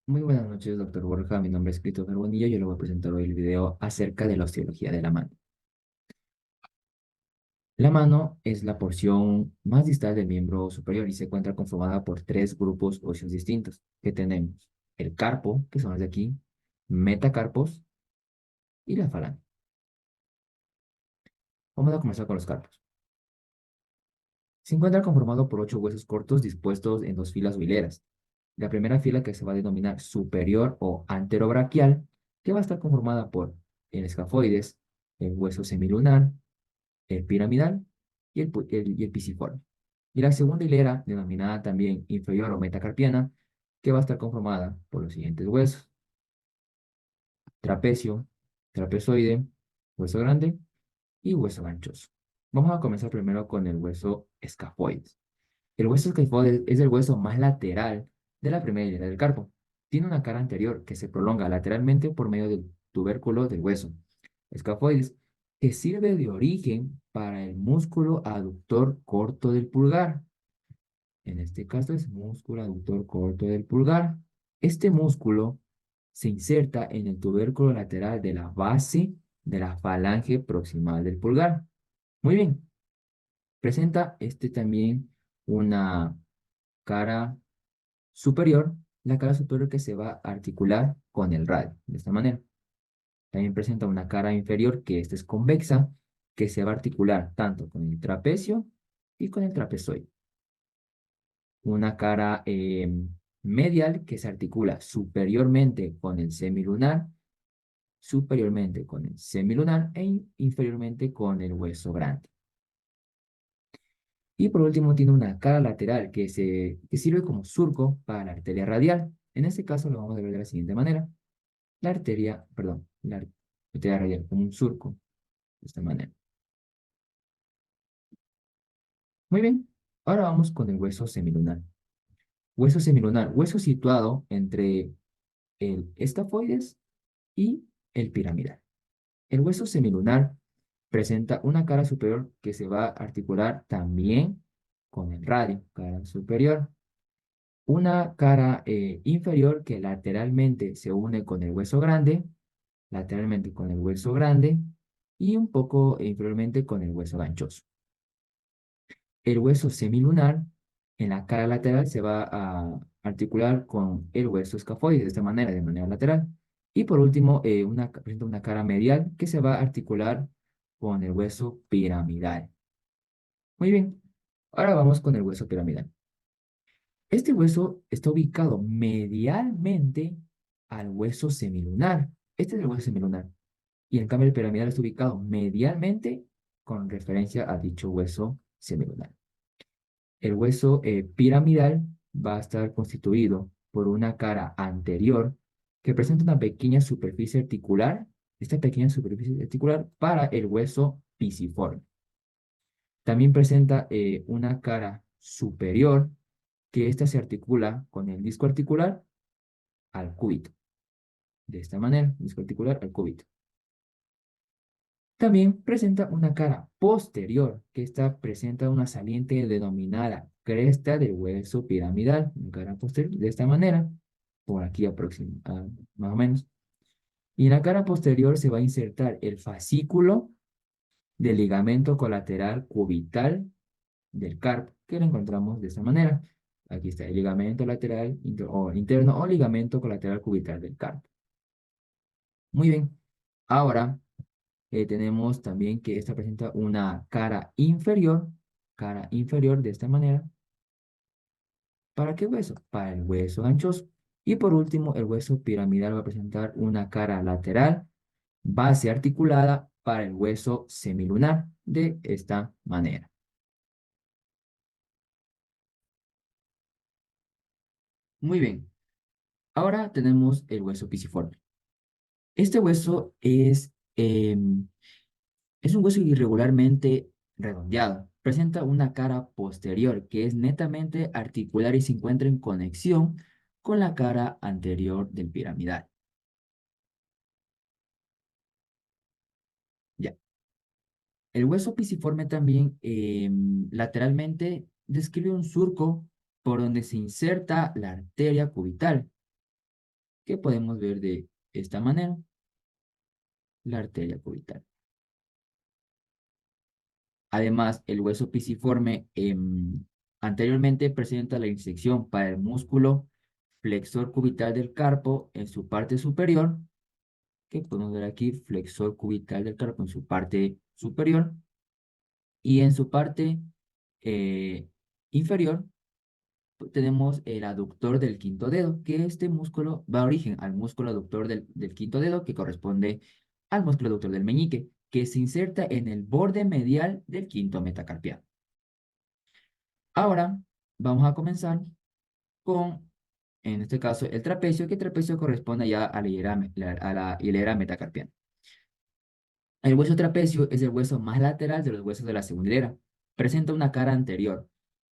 Muy buenas noches, doctor Borja. Mi nombre es Christopher Bonilla. Yo le voy a presentar hoy el video acerca de la osteología de la mano. La mano es la porción más distal del miembro superior y se encuentra conformada por tres grupos óseos distintos que tenemos: el carpo, que son los de aquí, metacarpos y la falange. Vamos a comenzar con los carpos. Se encuentra conformado por 8 huesos cortos dispuestos en 2 filas o hileras. La primera fila, que se va a denominar superior o anterobraquial, que va a estar conformada por el escafoides, el hueso semilunar, el piramidal y el pisiforme. Y la segunda hilera, denominada también inferior o metacarpiana, que va a estar conformada por los siguientes huesos: trapecio, trapezoide, hueso grande y hueso ganchoso. Vamos a comenzar primero con el hueso escafoides. El hueso escafoides es el hueso más lateral de la primera hilera del carpo. Tiene una cara anterior que se prolonga lateralmente por medio del tubérculo del hueso escafoides, que sirve de origen para el músculo aductor corto del pulgar. En este caso es músculo aductor corto del pulgar. Este músculo se inserta en el tubérculo lateral de la base de la falange proximal del pulgar. Muy bien. Presenta este también una cara superior, la cara superior que se va a articular con el radio, de esta manera. También presenta una cara inferior, que esta es convexa, que se va a articular tanto con el trapecio y con el trapezoide. Una cara medial, que se articula superiormente con el semilunar, superiormente con el semilunar e inferiormente con el hueso grande. Y por último tiene una cara lateral que sirve como surco para la arteria radial. En este caso lo vamos a ver de la siguiente manera. La arteria radial como un surco, de esta manera. Muy bien, ahora vamos con el hueso semilunar. Hueso semilunar, hueso situado entre el escafoides y el piramidal. El hueso semilunar presenta una cara superior que se va a articular también con el radio, cara superior. Una cara inferior que lateralmente se une con el hueso grande, lateralmente con el hueso grande y un poco inferiormente con el hueso ganchoso. El hueso semilunar en la cara lateral se va a articular con el hueso escafoide de manera lateral. Y por último, presenta una cara medial que se va a articular con el hueso piramidal. Muy bien, ahora vamos con el hueso piramidal. Este hueso está ubicado medialmente al hueso semilunar. Este es el hueso semilunar. Y en cambio el piramidal está ubicado medialmente con referencia a dicho hueso semilunar. El hueso piramidal va a estar constituido por una cara anterior que presenta una pequeña superficie articular, esta pequeña superficie articular para el hueso pisiforme. También presenta una cara superior, que ésta se articula con el disco articular al cúbito. De esta manera, disco articular al cúbito. También presenta una cara posterior, que esta presenta una saliente denominada cresta del hueso piramidal, una cara posterior, de esta manera, por aquí más o menos. Y en la cara posterior se va a insertar el fascículo del ligamento colateral cubital del carpo, que lo encontramos de esta manera. Aquí está el ligamento lateral o interno o ligamento colateral cubital del carpo. Muy bien. Ahora tenemos también que esta presenta una cara inferior de esta manera. ¿Para qué hueso? Para el hueso ganchoso. Y por último, el hueso piramidal va a presentar una cara lateral, base articulada para el hueso semilunar de esta manera. Muy bien. Ahora tenemos el hueso pisiforme. Este hueso es un hueso irregularmente redondeado. Presenta una cara posterior que es netamente articular y se encuentra en conexión con la cara anterior del piramidal. Ya. El hueso pisiforme también lateralmente describe un surco por donde se inserta la arteria cubital. que podemos ver de esta manera, la arteria cubital. Además, el hueso pisiforme anteriormente presenta la inyección para el músculo flexor cubital del carpo en su parte superior, que podemos ver aquí, flexor cubital del carpo en su parte superior, y en su parte inferior tenemos el aductor del quinto dedo, que este músculo va a origen al músculo aductor del quinto dedo, que corresponde al músculo aductor del meñique, que se inserta en el borde medial del quinto metacarpiano. Ahora vamos a comenzar con, en este caso, el trapecio, que el trapecio corresponde ya a la hilera metacarpiana. El hueso trapecio es el hueso más lateral de los huesos de la segunda hilera. Presenta una cara anterior.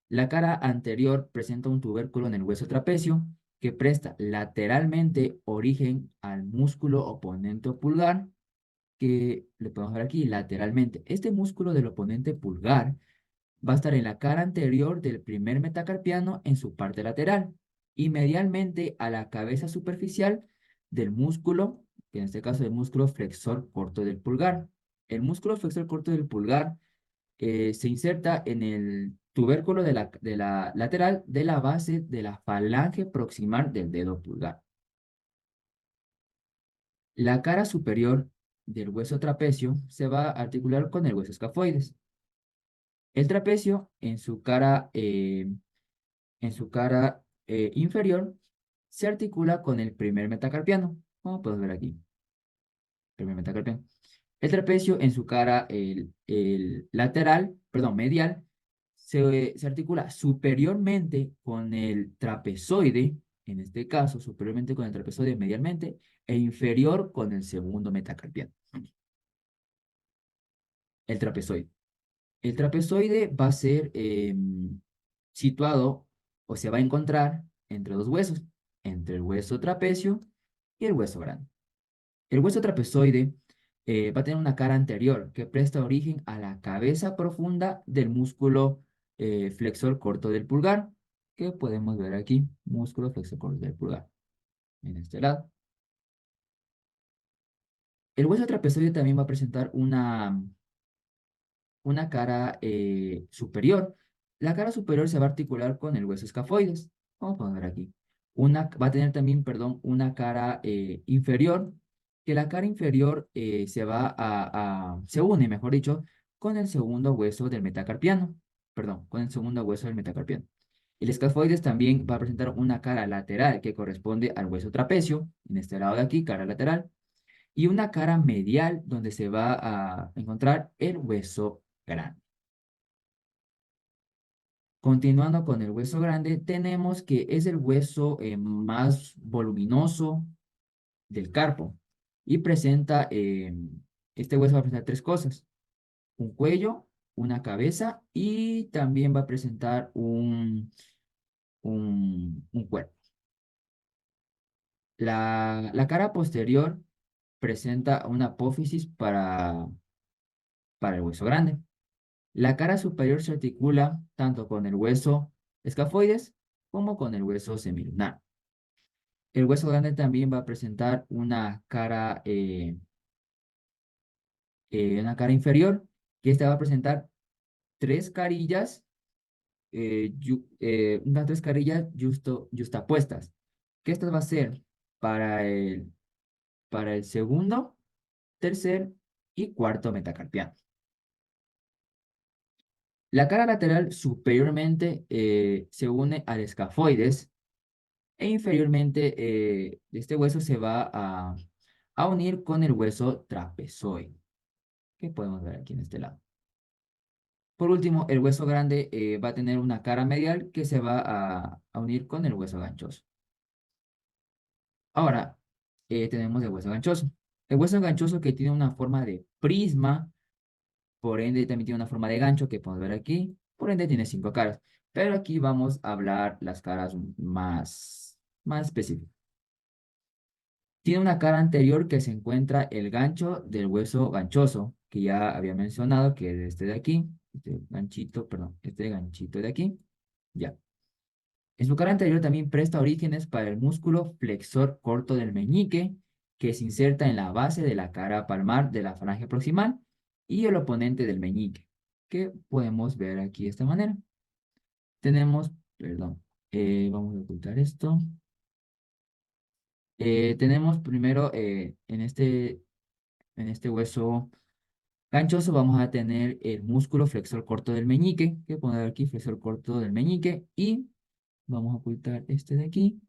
La cara anterior presenta un tubérculo en el hueso trapecio que presta lateralmente origen al músculo oponente pulgar, que le podemos ver aquí lateralmente. Este músculo del oponente pulgar va a estar en la cara anterior del primer metacarpiano en su parte lateral y medialmente a la cabeza superficial del músculo, que en este caso es el músculo flexor corto del pulgar. El músculo flexor corto del pulgar se inserta en el tubérculo de la lateral de la base de la falange proximal del dedo pulgar. La cara superior del hueso trapecio se va a articular con el hueso escafoides. El trapecio en su cara inferior se articula con el primer metacarpiano, como puedes ver aquí, primer metacarpiano. El trapecio en su cara el lateral, perdón, medial, se articula superiormente con el trapezoide, en este caso, superiormente con el trapezoide medialmente, e inferior con el segundo metacarpiano, el trapezoide. El trapezoide va a ser situado o se va a encontrar entre dos huesos, entre el hueso trapecio y el hueso grande. El hueso trapezoide va a tener una cara anterior que presta origen a la cabeza profunda del músculo flexor corto del pulgar, que podemos ver aquí, músculo flexor corto del pulgar, en este lado. El hueso trapezoide también va a presentar una cara superior. La cara superior se va a articular con el hueso escafoides. Vamos a poner aquí. Va a tener también, perdón, una cara inferior, que la cara inferior se une, mejor dicho, con el segundo hueso del metacarpiano. Perdón, con el segundo hueso del metacarpiano. El escafoides también va a presentar una cara lateral que corresponde al hueso trapecio, en este lado de aquí, cara lateral, y una cara medial donde se va a encontrar el hueso grande. Continuando con el hueso grande, tenemos que es el hueso más voluminoso del carpo y presenta, este hueso va a presentar tres cosas: un cuello, una cabeza y también va a presentar un cuerpo. La cara posterior presenta una apófisis para el hueso grande. La cara superior se articula tanto con el hueso escafoides como con el hueso semilunar. El hueso grande también va a presentar una cara inferior, que esta va a presentar tres carillas, unas tres carillas justapuestas, que estas va a ser para para el segundo, tercer y cuarto metacarpiano. La cara lateral superiormente se une al escafoides e inferiormente este hueso se va a unir con el hueso trapezoide, que podemos ver aquí en este lado. Por último, el hueso grande va a tener una cara medial que se va a unir con el hueso ganchoso. Ahora, tenemos el hueso ganchoso. El hueso ganchoso que tiene una forma de prisma, por ende también tiene una forma de gancho que podemos ver aquí, por ende tiene cinco caras. Pero aquí vamos a hablar las caras más específicas. Tiene una cara anterior que se encuentra el gancho del hueso ganchoso, que ya había mencionado, que es este de aquí, este ganchito, perdón, este ganchito de aquí, ya. En su cara anterior también presta orígenes para el músculo flexor corto del meñique, que se inserta en la base de la cara palmar de la falange proximal y el oponente del meñique, que podemos ver aquí de esta manera. Tenemos, perdón, vamos a ocultar esto. Tenemos primero en este hueso ganchoso vamos a tener el músculo flexor corto del meñique, que poner aquí flexor corto del meñique y vamos a ocultar este de aquí.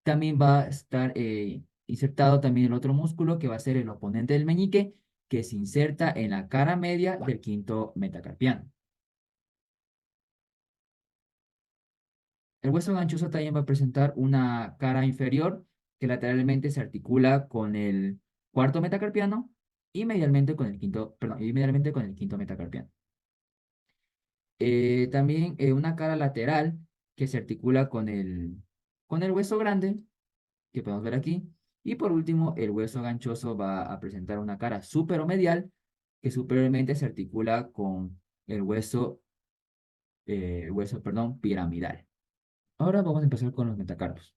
También va a estar insertado también el otro músculo que va a ser el oponente del meñique, que se inserta en la cara media del quinto metacarpiano. El hueso ganchoso también va a presentar una cara inferior que lateralmente se articula con el cuarto metacarpiano y medialmente con el quinto, perdón, y medialmente con el quinto metacarpiano. También una cara lateral que se articula con el hueso grande, que podemos ver aquí. Y por último, el hueso ganchoso va a presentar una cara superomedial que superiormente se articula con perdón, piramidal. Ahora vamos a empezar con los metacarpos.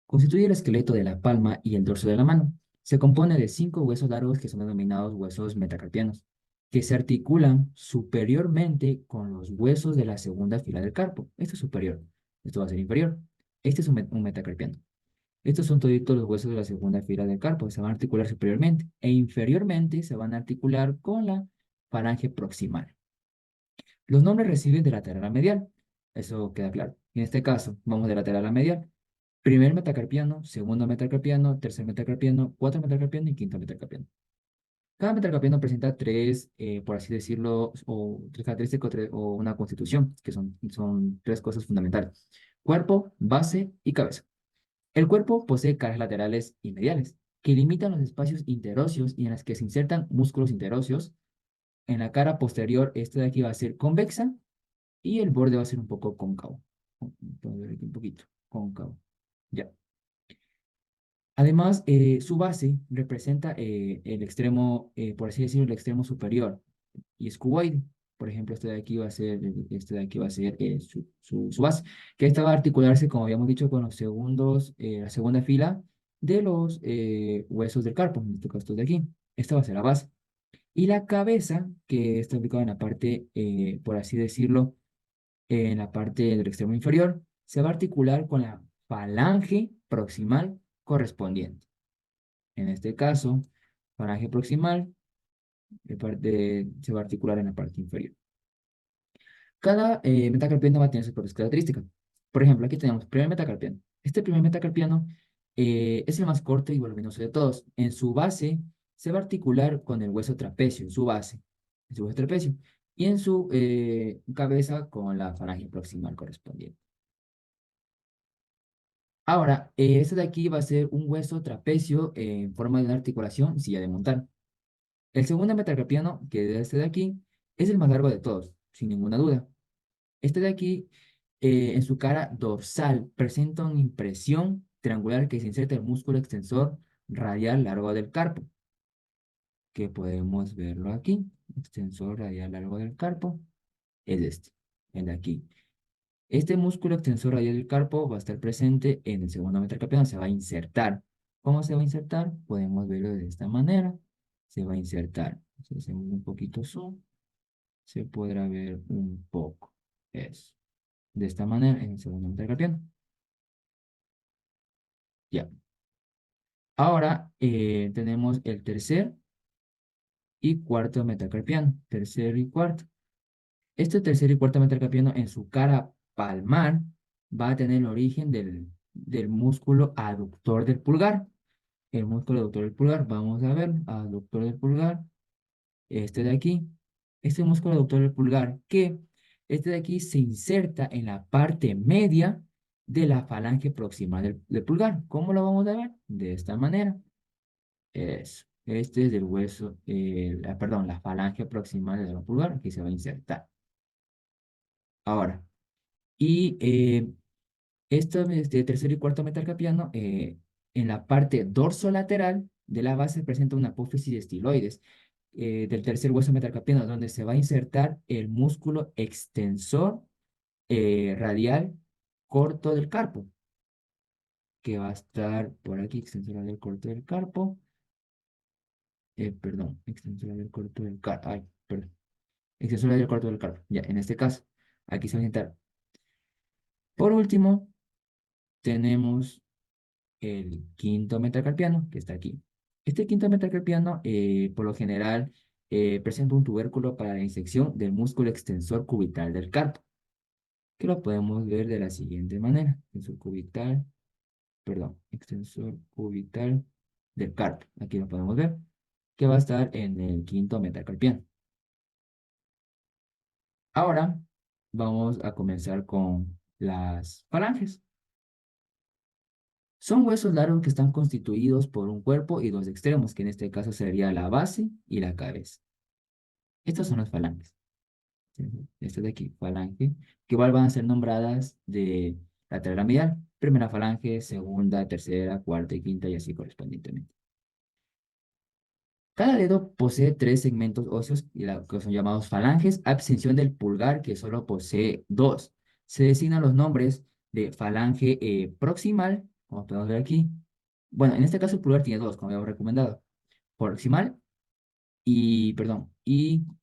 Constituye el esqueleto de la palma y el dorso de la mano. Se compone de 5 huesos largos que son denominados huesos metacarpianos, que se articulan superiormente con los huesos de la segunda fila del carpo. Esto es superior, esto va a ser inferior. Este es un metacarpiano. Estos son toditos los huesos de la segunda fila del carpo, que se van a articular superiormente e inferiormente se van a articular con la falange proximal. Los nombres reciben de lateral a medial, eso queda claro. En este caso, vamos de lateral a medial. Primer metacarpiano, segundo metacarpiano, tercer metacarpiano, cuarto metacarpiano y quinto metacarpiano. Cada metacarpiano presenta tres, por así decirlo, o tres características o una constitución, que son tres cosas fundamentales. Cuerpo, base y cabeza. El cuerpo posee caras laterales y mediales, que limitan los espacios interóseos y en las que se insertan músculos interóseos. En la cara posterior, esta de aquí va a ser convexa y el borde va a ser un poco cóncavo. Podemos ver aquí un poquito, cóncavo. Ya. Además, su base representa el extremo, por así decirlo, el extremo superior y es cuboide. Por ejemplo, este de aquí va a ser su base, que esta va a articularse, como habíamos dicho, con la segunda fila de los huesos del carpo, en este caso estos de aquí. Esta va a ser la base. Y la cabeza, que está ubicada en la parte, por así decirlo, en la parte del extremo inferior, se va a articular con la falange proximal correspondiente. En este caso, falange proximal se va a articular en la parte inferior. Cada metacarpiano va a tener sus propias características. Por ejemplo, aquí tenemos primer metacarpiano. Este primer metacarpiano es el más corto y voluminoso de todos. En su base se va a articular con el hueso trapecio, en su hueso trapecio, y en su cabeza con la falange proximal correspondiente. Ahora, este de aquí va a ser un hueso trapecio en forma de una articulación silla de montar. El segundo metacarpiano, que es este de aquí, es el más largo de todos, sin ninguna duda. Este de aquí, en su cara dorsal, presenta una impresión triangular que se inserta el músculo extensor radial largo del carpo, que podemos verlo aquí. Extensor radial largo del carpo es este, el de aquí. Este músculo extensor radial del carpo va a estar presente en el segundo metacarpiano, se va a insertar. ¿Cómo se va a insertar? Podemos verlo de esta manera. Se va a insertar. Si hacemos un poquito zoom, se podrá ver un poco. Eso. De esta manera en el segundo metacarpiano. Ya. Ahora tenemos el tercer y cuarto metacarpiano. Tercer y cuarto. Este tercer y cuarto metacarpiano en su cara palmar va a tener el origen del músculo aductor del pulgar. El músculo aductor del pulgar, vamos a ver, aductor del pulgar, este de aquí. Este músculo aductor del pulgar que este de aquí se inserta en la parte media de la falange proximal del pulgar. ¿Cómo lo vamos a ver? De esta manera. Eso. Este es del hueso, perdón, la falange proximal del pulgar, aquí se va a insertar. Ahora, y este tercer y cuarto metacarpiano, en la parte dorsolateral de la base presenta una apófisis de estiloides del tercer hueso metacarpiano, donde se va a insertar el músculo extensor radial corto del carpo, que va a estar por aquí, extensor labial corto del carpo. Perdón, extensor labial corto del carpo. Ay, perdón. Extensor labial corto del carpo. Ya, en este caso, aquí se va a sentar. Por último, tenemos el quinto metacarpiano, que está aquí. Este quinto metacarpiano, por lo general, presenta un tubérculo para la insección del músculo extensor cubital del carpo, que lo podemos ver de la siguiente manera. Extensor cubital, perdón, extensor cubital del carpo. Aquí lo podemos ver, que va a estar en el quinto metacarpiano. Ahora vamos a comenzar con las falanges. Son huesos largos que están constituidos por un cuerpo y dos extremos, que en este caso sería la base y la cabeza. Estas son las falanges. Estas de aquí, falange, que igual van a ser nombradas de lateral a medial. Primera falange, segunda, tercera, cuarta y quinta y así correspondientemente. Cada dedo posee tres segmentos óseos que son llamados falanges, a excepción del pulgar que solo posee dos. Se designan los nombres de falange proximal, como podemos ver aquí. Bueno, en este caso el pulgar tiene dos, como habíamos recomendado. Proximal y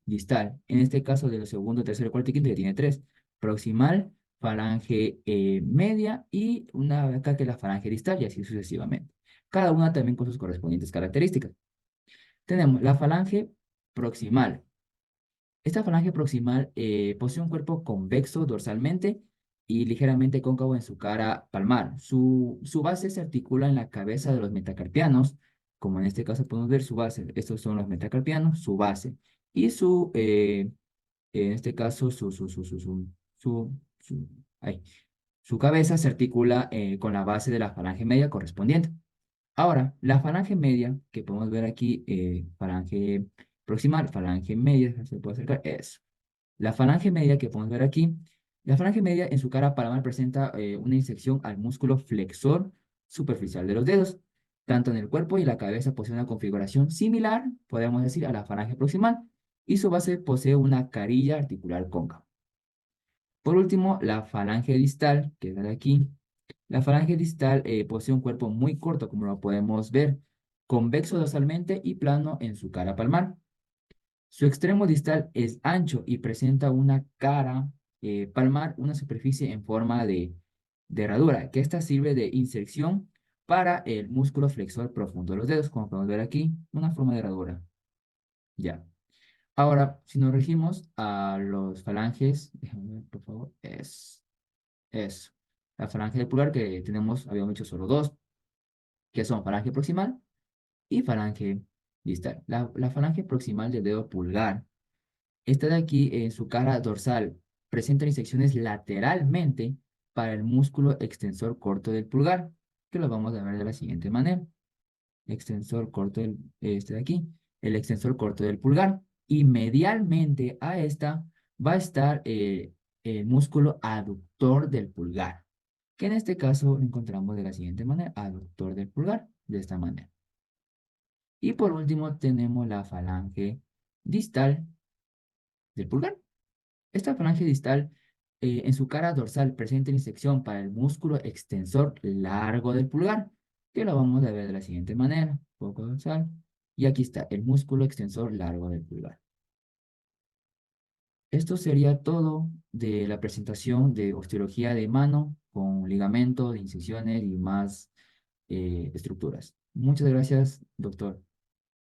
distal. En este caso de los segundo, tercero, cuarto y quinto ya tiene tres. Proximal, falange media y una acá que es la falange distal y así sucesivamente. Cada una también con sus correspondientes características. Tenemos la falange proximal. Esta falange proximal posee un cuerpo convexo dorsalmente y ligeramente cóncavo en su cara palmar. Su base se articula en la cabeza de los metacarpianos, como en este caso podemos ver su base. Estos son los metacarpianos, su base. Y en este caso, ay, su cabeza se articula con la base de la falange media correspondiente. Ahora, la falange media, que podemos ver aquí, falange proximal, falange media, se puede acercar, eso. La falange media que podemos ver aquí, la falange media en su cara palmar presenta una insección al músculo flexor superficial de los dedos. Tanto en el cuerpo y la cabeza posee una configuración similar, podemos decir, a la falange proximal, y su base posee una carilla articular cóncava. Por último, la falange distal, que es la de aquí. La falange distal posee un cuerpo muy corto, como lo podemos ver, convexo dorsalmente y plano en su cara palmar. Su extremo distal es ancho y presenta una cara palmar, una superficie en forma de herradura, que esta sirve de inserción para el músculo flexor profundo de los dedos, como podemos ver aquí, una forma de herradura. Ya. Ahora, si nos regimos a los falanges, déjame ver, por favor, es eso. La falange del pulgar que tenemos, habíamos hecho solo dos, que son falange proximal y falange distal. La falange proximal del dedo pulgar, esta de aquí en su cara dorsal, presenta insecciones lateralmente para el músculo extensor corto del pulgar, que lo vamos a ver de la siguiente manera. Extensor corto del, este de aquí, el extensor corto del pulgar. Y medialmente a esta va a estar el músculo aductor del pulgar, que en este caso lo encontramos de la siguiente manera, aductor del pulgar, de esta manera. Y por último tenemos la falange distal del pulgar. Esta falange distal en su cara dorsal presenta insección para el músculo extensor largo del pulgar, que lo vamos a ver de la siguiente manera, poco dorsal, y aquí está el músculo extensor largo del pulgar. Esto sería todo de la presentación de osteología de mano con ligamento, incisiones y más estructuras. Muchas gracias, doctor.